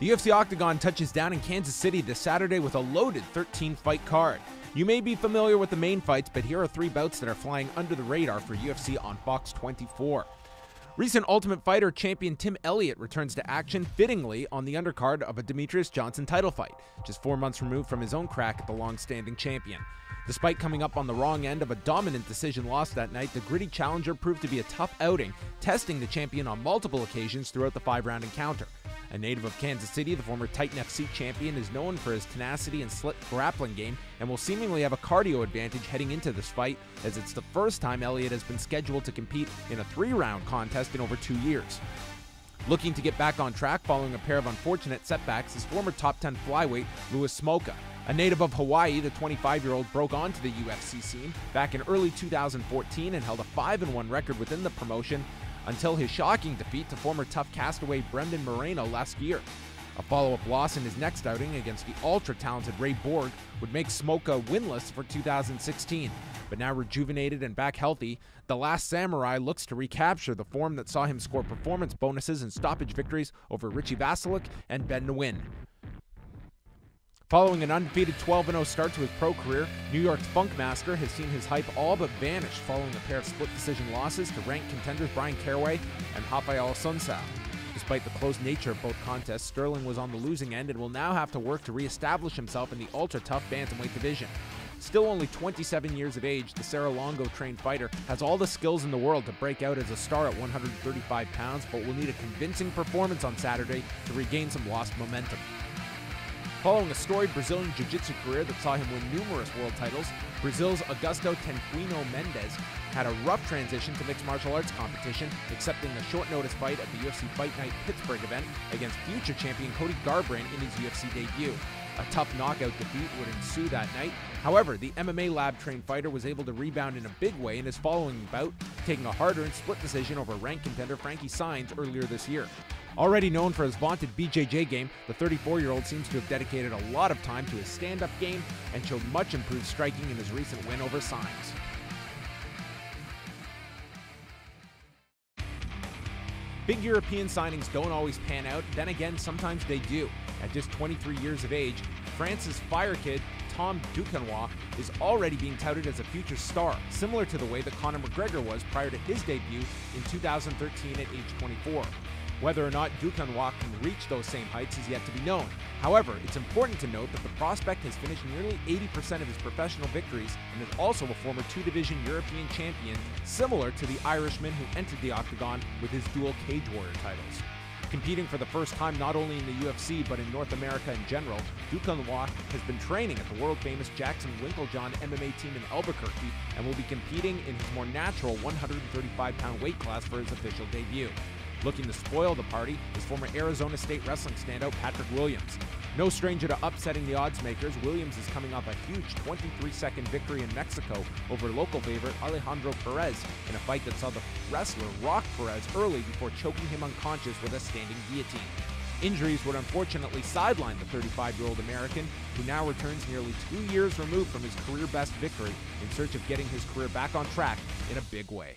The UFC Octagon touches down in Kansas City this Saturday with a loaded 13-fight card. You may be familiar with the main fights, but here are 3 bouts that are flying under the radar for UFC on Fox 24. Recent Ultimate Fighter champion Tim Elliott returns to action fittingly on the undercard of a Demetrius Johnson title fight, just 4 months removed from his own crack at the long-standing champion. Despite coming up on the wrong end of a dominant decision loss that night, the gritty challenger proved to be a tough outing, testing the champion on multiple occasions throughout the 5-round encounter. A native of Kansas City, the former Titan FC champion is known for his tenacity and slick grappling game and will seemingly have a cardio advantage heading into this fight, as it's the first time Elliott has been scheduled to compete in a 3-round contest in over 2 years. Looking to get back on track following a pair of unfortunate setbacks is former top 10 flyweight Louis Smolka. A native of Hawaii, the 25-year-old broke onto the UFC scene back in early 2014 and held a 5-1 record within the promotion until his shocking defeat to former tough castaway Brendan Moreno last year. A follow-up loss in his next outing against the ultra-talented Ray Borg would make Smolka winless for 2016. But now rejuvenated and back healthy, the Last Samurai looks to recapture the form that saw him score performance bonuses and stoppage victories over Richie Vasilik and Ben Nguyen. Following an undefeated 12-0 start to his pro career, New York's Funkmaster has seen his hype all but vanish following a pair of split-decision losses to ranked contenders Brian Caraway and Rafael Sunsao. Despite the close nature of both contests, Sterling was on the losing end and will now have to work to re-establish himself in the ultra-tough bantamweight division. Still only 27 years of age, the Serra-Longo-trained fighter has all the skills in the world to break out as a star at 135 pounds, but will need a convincing performance on Saturday to regain some lost momentum. Following a storied Brazilian jiu-jitsu career that saw him win numerous world titles, Brazil's Augusto Tenquino Mendes had a rough transition to mixed martial arts competition, accepting a short-notice fight at the UFC Fight Night Pittsburgh event against future champion Cody Garbrandt in his UFC debut. A tough knockout defeat would ensue that night. However, the MMA lab-trained fighter was able to rebound in a big way in his following bout, taking a hard-earned split decision over ranked contender Frankie Saenz earlier this year. Already known for his vaunted BJJ game, the 34-year-old seems to have dedicated a lot of time to his stand-up game and showed much improved striking in his recent win over Saenz. Big European signings don't always pan out, then again sometimes they do. At just 23 years of age, France's fire kid Tom Duquesnoy is already being touted as a future star, similar to the way that Conor McGregor was prior to his debut in 2013 at age 24. Whether or not Duquesnoy can reach those same heights is yet to be known. However, it's important to note that the prospect has finished nearly 80% of his professional victories and is also a former 2-division European champion, similar to the Irishman who entered the Octagon with his dual Cage Warrior titles. Competing for the first time not only in the UFC but in North America in general, Duquesnoy has been training at the world-famous Jackson Winklejohn MMA team in Albuquerque and will be competing in his more natural 135-pound weight class for his official debut. Looking to spoil the party is former Arizona State wrestling standout Patrick Williams. No stranger to upsetting the odds makers, Williams is coming off a huge 23-second victory in Mexico over local favorite Alejandro Perez in a fight that saw the wrestler rock Perez early before choking him unconscious with a standing guillotine. Injuries would unfortunately sideline the 35-year-old American, who now returns nearly 2 years removed from his career-best victory in search of getting his career back on track in a big way.